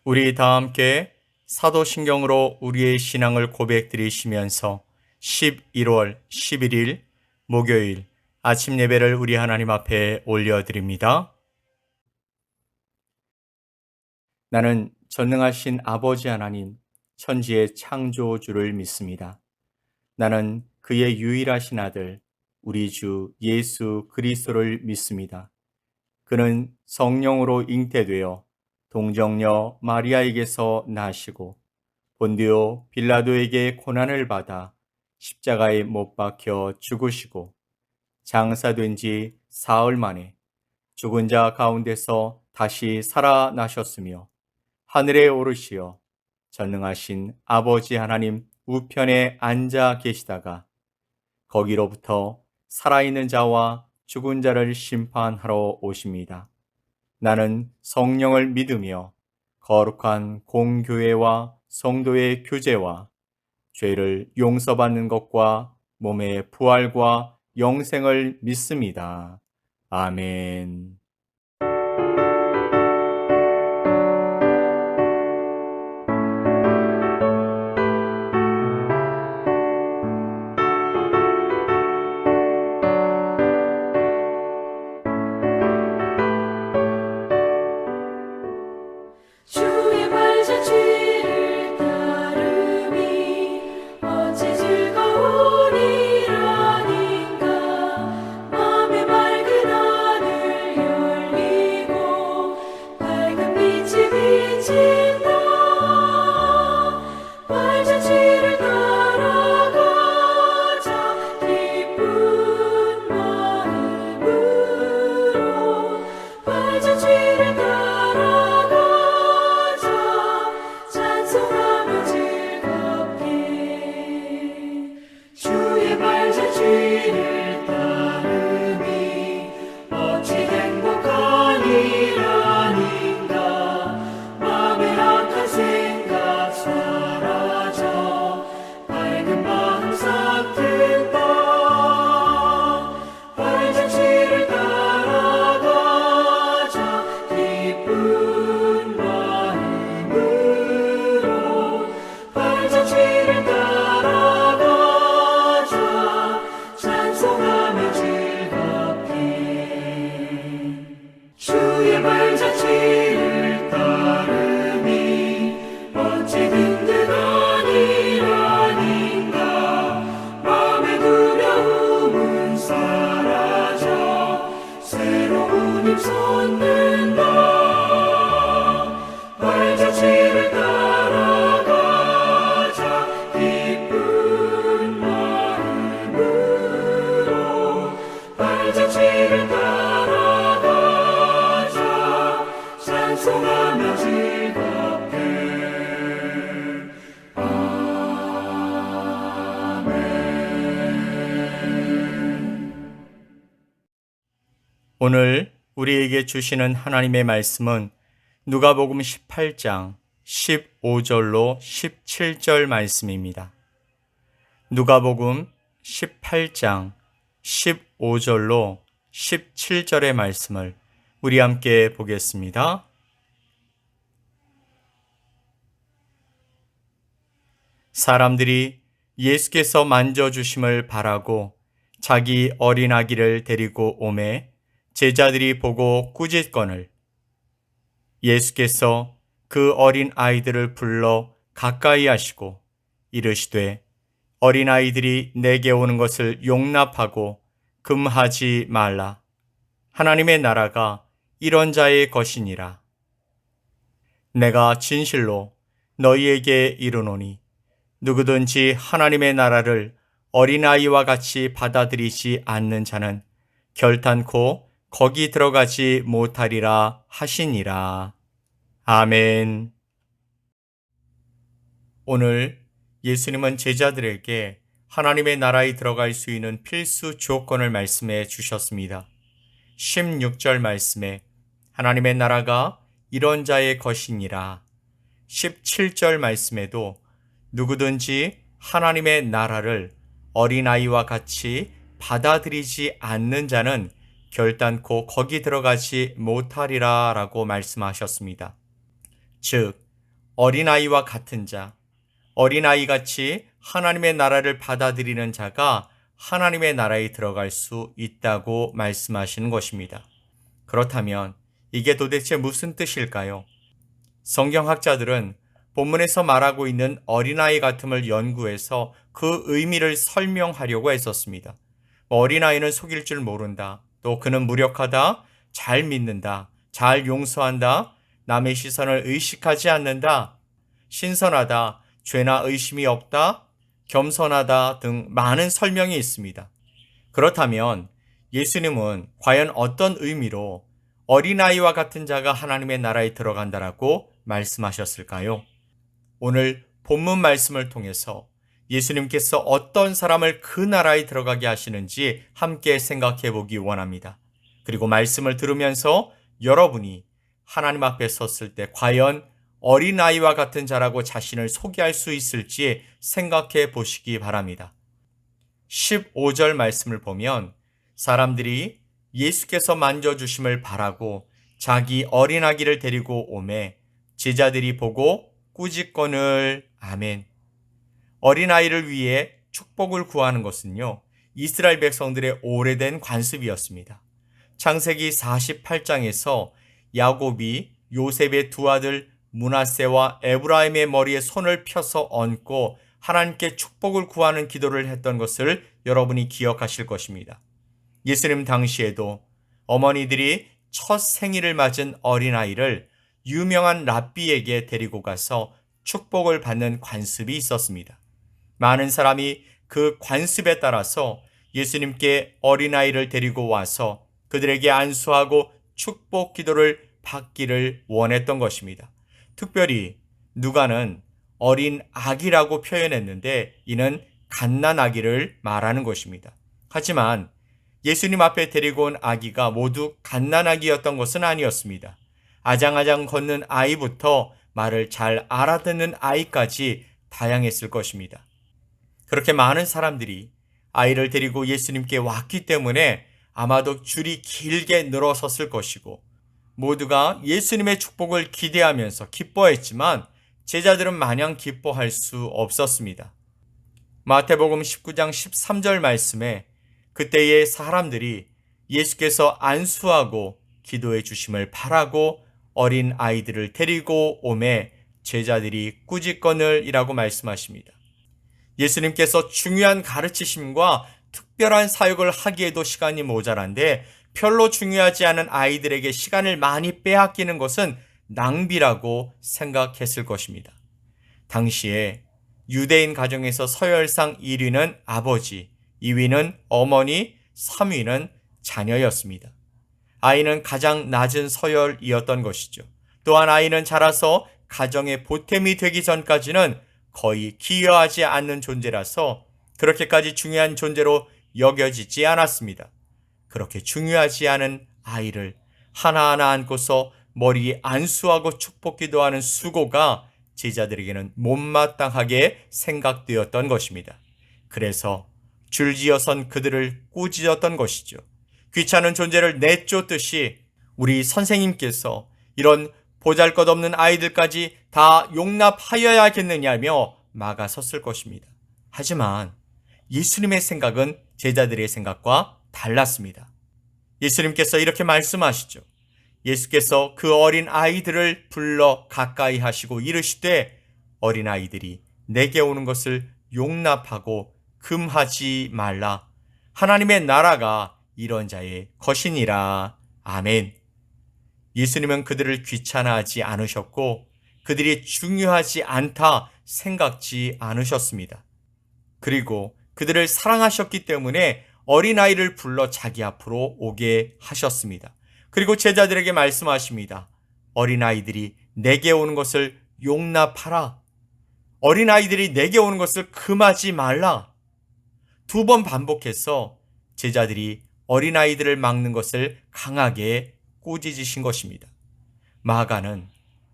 우리 다 함께 사도신경으로 우리의 신앙을 고백드리시면서 11월 11일 목요일 아침 예배를 우리 하나님 앞에 올려드립니다. 나는 전능하신 아버지 하나님, 천지의 창조주를 믿습니다. 나는 그의 유일하신 아들, 우리 주 예수 그리스도를 믿습니다. 그는 성령으로 잉태되어 동정녀 마리아에게서 나시고 본디오 빌라도에게 고난을 받아 십자가에 못 박혀 죽으시고 장사된 지 사흘 만에 죽은 자 가운데서 다시 살아나셨으며 하늘에 오르시어 전능하신 아버지 하나님 우편에 앉아 계시다가 거기로부터 살아있는 자와 죽은 자를 심판하러 오십니다. 나는 성령을 믿으며 거룩한 공교회와 성도의 교제와 죄를 용서받는 것과 몸의 부활과 영생을 믿습니다. 아멘. 주의 발자취를 따르미 어찌 즐거우리라닌가. 맘에 맑은 하늘 열리고 밝은 빛이 비친다. 발자취를 따라가자 기쁜 마음으로. 발자취를 따라가자 찬송하며 즐겁게. 주의 발자취를 따르미 어찌 행복한 일아닌가. 맘의 악한 생각 사라져 밝은 마음 싹든다. 발자취를 따라가자 기쁜 마음으로. 발자취를 따라가자 찬송하며 즐겁게. 주의 발자취를 따르미 어찌 든든한 일아닌가. 맘의 두려움은 사라져 새로운 힘 솟는다. 발자취를 따라가자 기쁜 마음으로. 발자취를 따라가자 찬송하며 즐겁게. 오늘 우리에게 주시는 하나님의 말씀은 누가복음 18장 15절로 17절 말씀입니다. 누가복음 18장 15절로 17절의 말씀을 우리 함께 보겠습니다. 사람들이 예수께서 만져주심을 바라고 자기 어린 아기를 데리고 오매 제자들이 보고 꾸짖거늘 예수께서 그 어린 아이들을 불러 가까이 하시고 이르시되 어린 아이들이 내게 오는 것을 용납하고 금하지 말라. 하나님의 나라가 이런 자의 것이니라. 내가 진실로 너희에게 이르노니 누구든지 하나님의 나라를 어린아이와 같이 받아들이지 않는 자는 결단코 거기 들어가지 못하리라 하시니라. 아멘. 오늘 예수님은 제자들에게 하나님의 나라에 들어갈 수 있는 필수 조건을 말씀해 주셨습니다. 16절 말씀에 하나님의 나라가 이런 자의 것이니라. 17절 말씀에도 누구든지 하나님의 나라를 어린아이와 같이 받아들이지 않는 자는 결단코 거기 들어가지 못하리라 라고 말씀하셨습니다. 즉, 어린아이와 같은 자, 어린아이같이 하나님의 나라를 받아들이는 자가 하나님의 나라에 들어갈 수 있다고 말씀하시는 것입니다. 그렇다면 이게 도대체 무슨 뜻일까요? 성경학자들은 본문에서 말하고 있는 어린아이 같음을 연구해서 그 의미를 설명하려고 했었습니다. 어린아이는 속일 줄 모른다. 또 그는 무력하다. 잘 믿는다. 잘 용서한다. 남의 시선을 의식하지 않는다. 신선하다. 죄나 의심이 없다. 겸손하다 등 많은 설명이 있습니다. 그렇다면 예수님은 과연 어떤 의미로 어린아이와 같은 자가 하나님의 나라에 들어간다라고 말씀하셨을까요? 오늘 본문 말씀을 통해서 예수님께서 어떤 사람을 그 나라에 들어가게 하시는지 함께 생각해 보기 원합니다. 그리고 말씀을 들으면서 여러분이 하나님 앞에 섰을 때 과연 어린아이와 같은 자라고 자신을 소개할 수 있을지 생각해 보시기 바랍니다. 15절 말씀을 보면 사람들이 예수께서 만져주심을 바라고 자기 어린아기를 데리고 오매 제자들이 보고 꾸짖거늘. 아멘. 어린아이를 위해 축복을 구하는 것은요, 이스라엘 백성들의 오래된 관습이었습니다. 창세기 48장에서 야곱이 요셉의 두 아들 므낫세와 에브라임의 머리에 손을 펴서 얹고 하나님께 축복을 구하는 기도를 했던 것을 여러분이 기억하실 것입니다. 예수님 당시에도 어머니들이 첫 생일을 맞은 어린아이를 유명한 랍비에게 데리고 가서 축복을 받는 관습이 있었습니다. 많은 사람이 그 관습에 따라서 예수님께 어린아이를 데리고 와서 그들에게 안수하고 축복 기도를 받기를 원했던 것입니다. 특별히 누가는 어린 아기라고 표현했는데 이는 갓난아기를 말하는 것입니다. 하지만 예수님 앞에 데리고 온 아기가 모두 갓난아기였던 것은 아니었습니다. 아장아장 걷는 아이부터 말을 잘 알아듣는 아이까지 다양했을 것입니다. 그렇게 많은 사람들이 아이를 데리고 예수님께 왔기 때문에 아마도 줄이 길게 늘어섰을 것이고 모두가 예수님의 축복을 기대하면서 기뻐했지만 제자들은 마냥 기뻐할 수 없었습니다. 마태복음 19장 13절 말씀에 그때의 사람들이 예수께서 안수하고 기도해 주심을 바라고 어린 아이들을 데리고 오매 제자들이 꾸짖거늘이라고 말씀하십니다. 예수님께서 중요한 가르치심과 특별한 사역을 하기에도 시간이 모자란데 별로 중요하지 않은 아이들에게 시간을 많이 빼앗기는 것은 낭비라고 생각했을 것입니다. 당시에 유대인 가정에서 서열상 1위는 아버지, 2위는 어머니, 3위는 자녀였습니다. 아이는 가장 낮은 서열이었던 것이죠. 또한 아이는 자라서 가정의 보탬이 되기 전까지는 거의 기여하지 않는 존재라서 그렇게까지 중요한 존재로 여겨지지 않았습니다. 그렇게 중요하지 않은 아이를 하나하나 안고서 머리에 안수하고 축복 기도하는 수고가 제자들에게는 못마땅하게 생각되었던 것입니다. 그래서 줄지어선 그들을 꾸짖었던 것이죠. 귀찮은 존재를 내쫓듯이 우리 선생님께서 이런 보잘것없는 아이들까지 다 용납하여야겠느냐며 막아섰을 것입니다. 하지만 예수님의 생각은 제자들의 생각과 달랐습니다. 예수님께서 이렇게 말씀하시죠. 예수께서 그 어린 아이들을 불러 가까이 하시고 이르시되 어린 아이들이 내게 오는 것을 용납하고 금하지 말라. 하나님의 나라가 이런 자의 것이니라. 아멘. 예수님은 그들을 귀찮아하지 않으셨고 그들이 중요하지 않다 생각지 않으셨습니다. 그리고 그들을 사랑하셨기 때문에 어린아이를 불러 자기 앞으로 오게 하셨습니다. 그리고 제자들에게 말씀하십니다. 어린아이들이 내게 오는 것을 용납하라. 어린아이들이 내게 오는 것을 금하지 말라. 2번 반복해서 제자들이 어린아이들을 막는 것을 강하게 꾸짖으신 것입니다. 마가는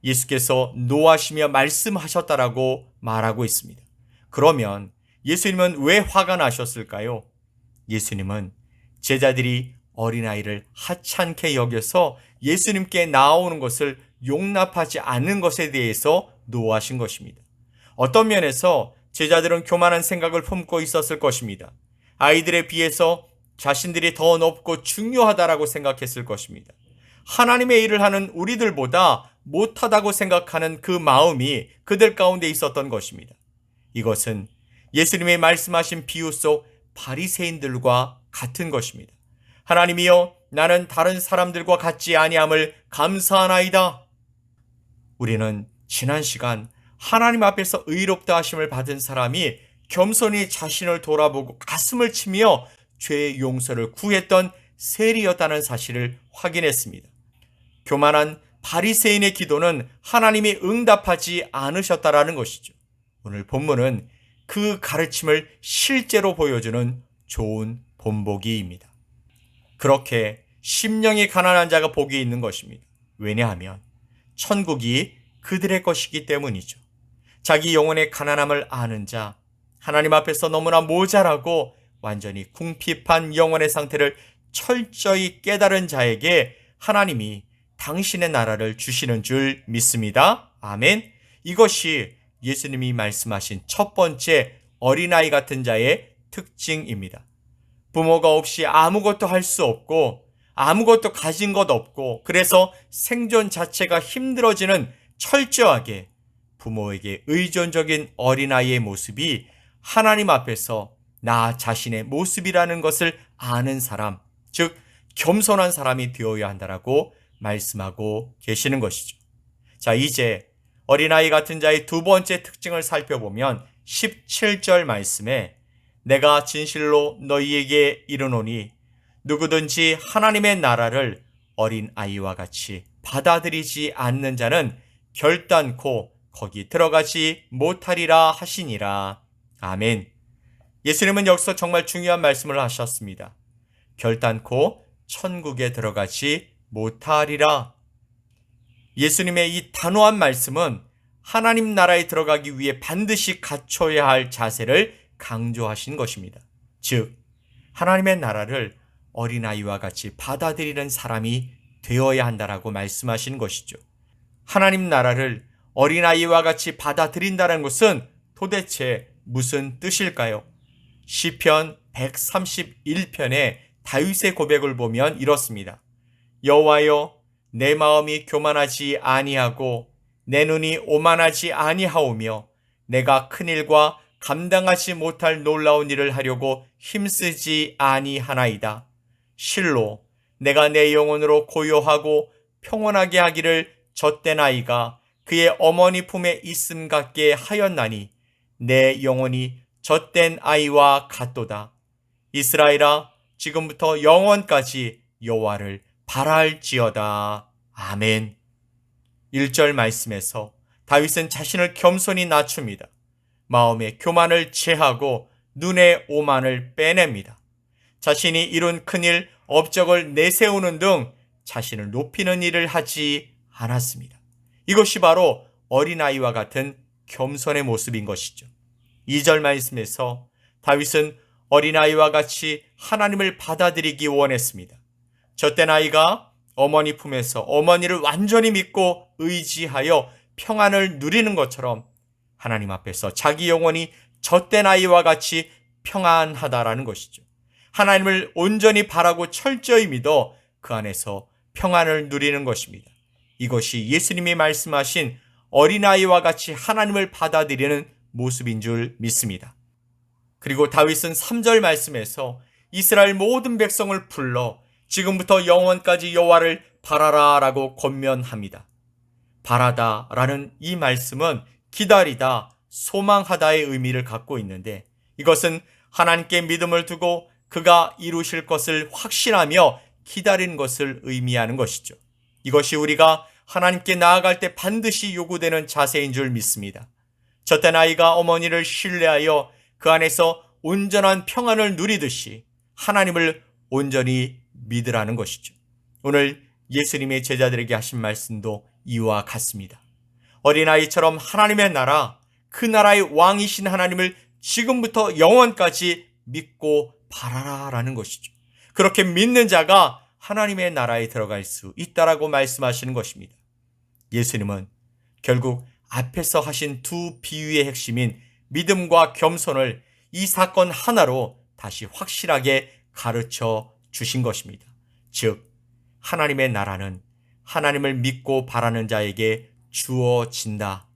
예수께서 노하시며 말씀하셨다라고 말하고 있습니다. 그러면 예수님은 왜 화가 나셨을까요? 예수님은 제자들이 어린아이를 하찮게 여겨서 예수님께 나오는 것을 용납하지 않는 것에 대해서 노하신 것입니다. 어떤 면에서 제자들은 교만한 생각을 품고 있었을 것입니다. 아이들에 비해서 자신들이 더 높고 중요하다라고 생각했을 것입니다. 하나님의 일을 하는 우리들보다 못하다고 생각하는 그 마음이 그들 가운데 있었던 것입니다. 이것은 예수님의 말씀하신 비유 속 바리새인들과 같은 것입니다. 하나님이여, 나는 다른 사람들과 같지 아니함을 감사하나이다. 우리는 지난 시간 하나님 앞에서 의롭다 하심을 받은 사람이 겸손히 자신을 돌아보고 가슴을 치며 죄의 용서를 구했던 세리였다는 사실을 확인했습니다. 교만한 바리새인의 기도는 하나님이 응답하지 않으셨다라는 것이죠. 오늘 본문은 그 가르침을 실제로 보여주는 좋은 본보기입니다. 그렇게 심령이 가난한 자가 복이 있는 것입니다. 왜냐하면 천국이 그들의 것이기 때문이죠. 자기 영혼의 가난함을 아는 자, 하나님 앞에서 너무나 모자라고 완전히 궁핍한 영혼의 상태를 철저히 깨달은 자에게 하나님이 당신의 나라를 주시는 줄 믿습니다. 아멘. 이것이 예수님이 말씀하신 첫 번째 어린아이 같은 자의 특징입니다. 부모가 없이 아무것도 할 수 없고 아무것도 가진 것 없고 그래서 생존 자체가 힘들어지는 철저하게 부모에게 의존적인 어린아이의 모습이 하나님 앞에서 나 자신의 모습이라는 것을 아는 사람, 즉 겸손한 사람이 되어야 한다라고 말씀하고 계시는 것이죠. 자, 이제 어린아이 같은 자의 두 번째 특징을 살펴보면 17절 말씀에 내가 진실로 너희에게 이르노니 누구든지 하나님의 나라를 어린아이와 같이 받아들이지 않는 자는 결단코 거기 들어가지 못하리라 하시니라. 아멘. 예수님은 여기서 정말 중요한 말씀을 하셨습니다. 결단코 천국에 들어가지 못하리라. 예수님의 이 단호한 말씀은 하나님 나라에 들어가기 위해 반드시 갖춰야 할 자세를 강조하신 것입니다. 즉, 하나님의 나라를 어린아이와 같이 받아들이는 사람이 되어야 한다라고 말씀하신 것이죠. 하나님 나라를 어린아이와 같이 받아들인다는 것은 도대체 무슨 뜻일까요? 시편 131편의 다윗의 고백을 보면 이렇습니다. 여호와여, 내 마음이 교만하지 아니하고 내 눈이 오만하지 아니하오며 내가 큰 일과 감당하지 못할 놀라운 일을 하려고 힘쓰지 아니하나이다. 실로 내가 내 영혼으로 고요하고 평온하게 하기를 젖된 아이가 그의 어머니 품에 있음 같게 하였나니 내 영혼이 젖된 아이와 같도다. 이스라엘아, 지금부터 영원까지 여호와를 바랄지어다. 아멘. 1절 말씀에서 다윗은 자신을 겸손히 낮춥니다. 마음의 교만을 제하고 눈의 오만을 빼냅니다. 자신이 이룬 큰일, 업적을 내세우는 등 자신을 높이는 일을 하지 않았습니다. 이것이 바로 어린아이와 같은 겸손의 모습인 것이죠. 2절 말씀에서 다윗은 어린아이와 같이 하나님을 받아들이기 원했습니다. 젖된 아이가 어머니 품에서 어머니를 완전히 믿고 의지하여 평안을 누리는 것처럼 하나님 앞에서 자기 영혼이 젖된 아이와 같이 평안하다라는 것이죠. 하나님을 온전히 바라고 철저히 믿어 그 안에서 평안을 누리는 것입니다. 이것이 예수님이 말씀하신 어린아이와 같이 하나님을 받아들이는 모습인 줄 믿습니다. 그리고 다윗은 3절 말씀에서 이스라엘 모든 백성을 불러 지금부터 영원까지 여호와를 바라라 라고 권면합니다. 바라다 라는 이 말씀은 기다리다, 소망하다의 의미를 갖고 있는데 이것은 하나님께 믿음을 두고 그가 이루실 것을 확신하며 기다리는 것을 의미하는 것이죠. 이것이 우리가 하나님께 나아갈 때 반드시 요구되는 자세인 줄 믿습니다. 젖된 아이가 어머니를 신뢰하여 그 안에서 온전한 평안을 누리듯이 하나님을 온전히 믿으라는 것이죠. 오늘 예수님의 제자들에게 하신 말씀도 이와 같습니다. 어린아이처럼 하나님의 나라, 그 나라의 왕이신 하나님을 지금부터 영원까지 믿고 바라라라는 것이죠. 그렇게 믿는 자가 하나님의 나라에 들어갈 수 있다라고 말씀하시는 것입니다. 예수님은 결국 앞에서 하신 두 비유의 핵심인 믿음과 겸손을 이 사건 하나로 다시 확실하게 가르쳐 주신 것입니다. 즉, 하나님의 나라는 하나님을 믿고 바라는 자에게 주어진다.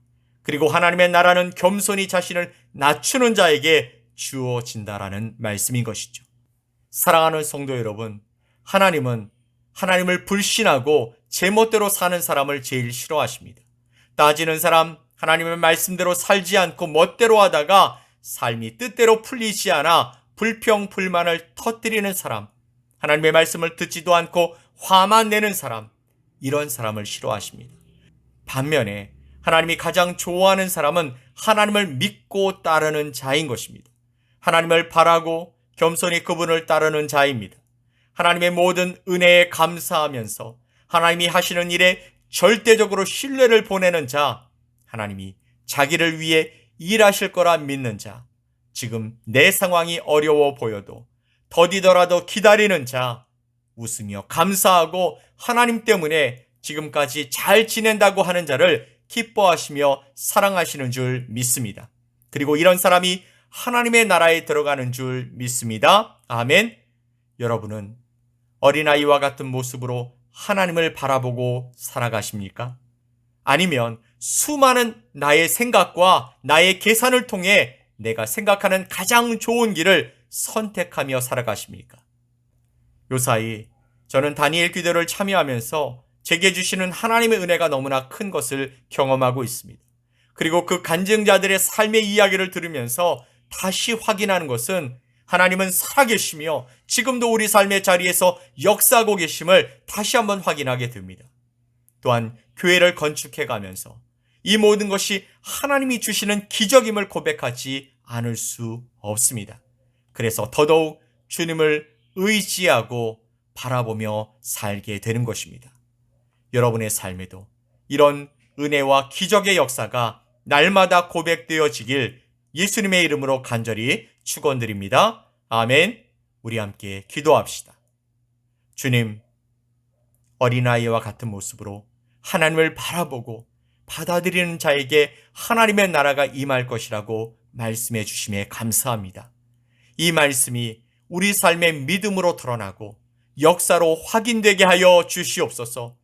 그리고 하나님의 나라는 겸손히 자신을 낮추는 자에게 주어진다라는 말씀인 것이죠. 사랑하는 성도 여러분, 하나님은 하나님을 불신하고 제멋대로 사는 사람을 제일 싫어하십니다. 따지는 사람, 하나님의 말씀대로 살지 않고 멋대로 하다가 삶이 뜻대로 풀리지 않아 불평, 불만을 터뜨리는 사람, 하나님의 말씀을 듣지도 않고 화만 내는 사람, 이런 사람을 싫어하십니다. 반면에 하나님이 가장 좋아하는 사람은 하나님을 믿고 따르는 자인 것입니다. 하나님을 바라고 겸손히 그분을 따르는 자입니다. 하나님의 모든 은혜에 감사하면서 하나님이 하시는 일에 절대적으로 신뢰를 보내는 자, 하나님이 자기를 위해 일하실 거라 믿는 자, 지금 내 상황이 어려워 보여도 더디더라도 기다리는 자, 웃으며 감사하고 하나님 때문에 지금까지 잘 지낸다고 하는 자를 기뻐하시며 사랑하시는 줄 믿습니다. 그리고 이런 사람이 하나님의 나라에 들어가는 줄 믿습니다. 아멘. 여러분은 어린아이와 같은 모습으로 하나님을 바라보고 살아가십니까? 아니면 수많은 나의 생각과 나의 계산을 통해 내가 생각하는 가장 좋은 길을 선택하며 살아가십니까? 요사이 저는 다니엘 기도를 참여하면서 제게 주시는 하나님의 은혜가 너무나 큰 것을 경험하고 있습니다. 그리고 그 간증자들의 삶의 이야기를 들으면서 다시 확인하는 것은 하나님은 살아계시며 지금도 우리 삶의 자리에서 역사하고 계심을 다시 한번 확인하게 됩니다. 또한 교회를 건축해가면서 이 모든 것이 하나님이 주시는 기적임을 고백하지 않을 수 없습니다. 그래서 더더욱 주님을 의지하고 바라보며 살게 되는 것입니다. 여러분의 삶에도 이런 은혜와 기적의 역사가 날마다 고백되어지길 예수님의 이름으로 간절히 축원드립니다. 아멘. 우리 함께 기도합시다. 주님, 어린아이와 같은 모습으로 하나님을 바라보고 받아들이는 자에게 하나님의 나라가 임할 것이라고 말씀해 주심에 감사합니다. 이 말씀이 우리 삶의 믿음으로 드러나고 역사로 확인되게 하여 주시옵소서.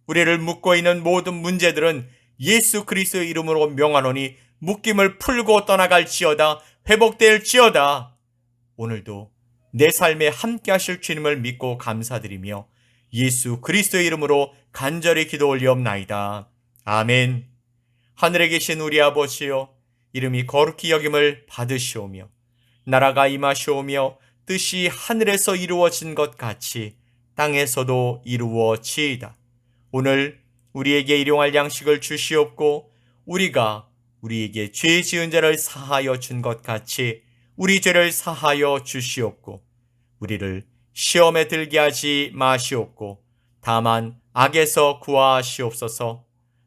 우리를 묶고 있는 모든 문제들은 예수 그리스도의 이름으로 명하노니 묶임을 풀고 떠나갈지어다, 회복될지어다. 오늘도 내 삶에 함께 하실 주님을 믿고 감사드리며 예수 그리스도의 이름으로 간절히 기도 올리옵나이다. 아멘. 하늘에 계신 우리 아버지여, 이름이 거룩히 여김을 받으시오며 나라가 임하시오며 뜻이 하늘에서 이루어진 것 같이 땅에서도 이루어지이다. 오늘 우리에게 일용할 양식을 주시옵고 우리가 우리에게 죄 지은 자를 사하여 준 것 같이 우리 죄를 사하여 주시옵고 우리를 시험에 들게 하지 마시옵고 다만 악에서 구하시옵소서.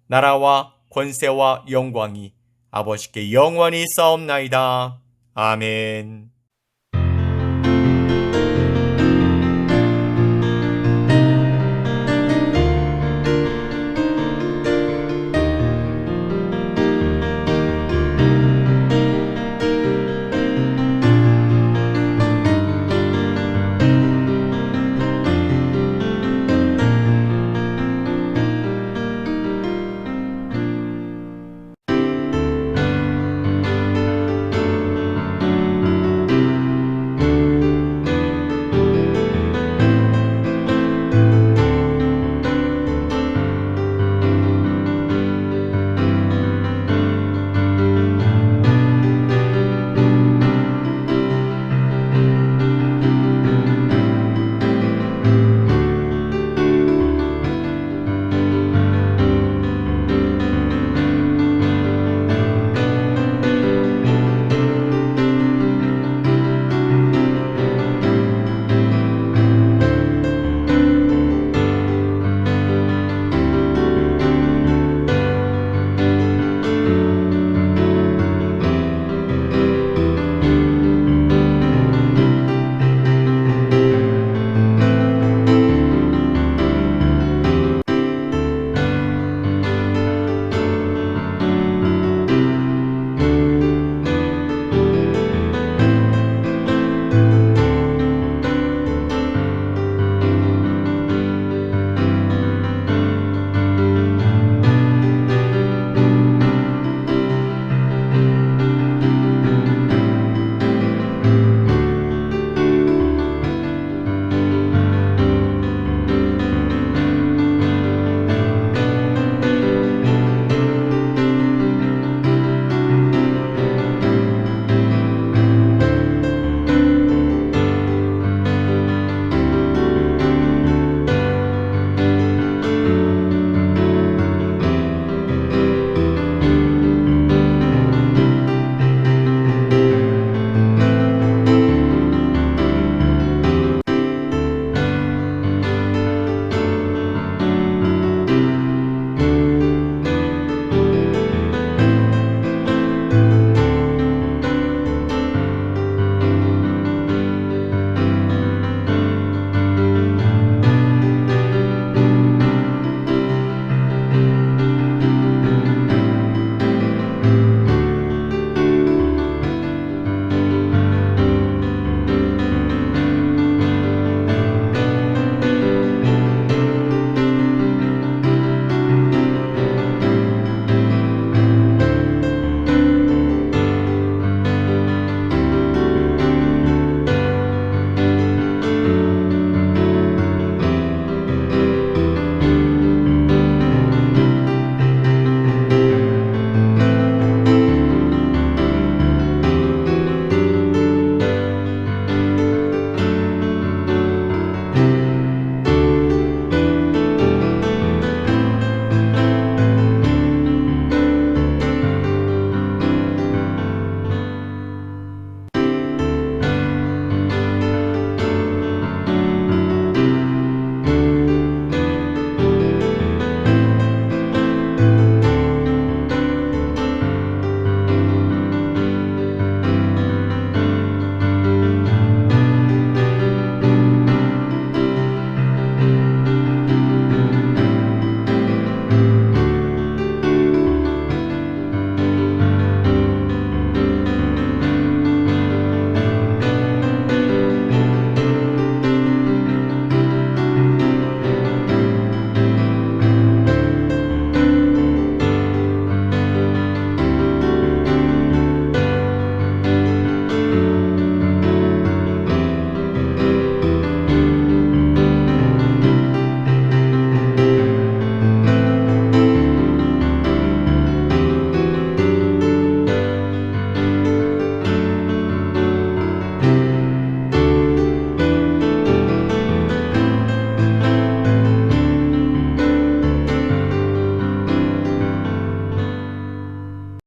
나라와 권세와 영광이 아버지께 영원히 싸움나이다. 아멘.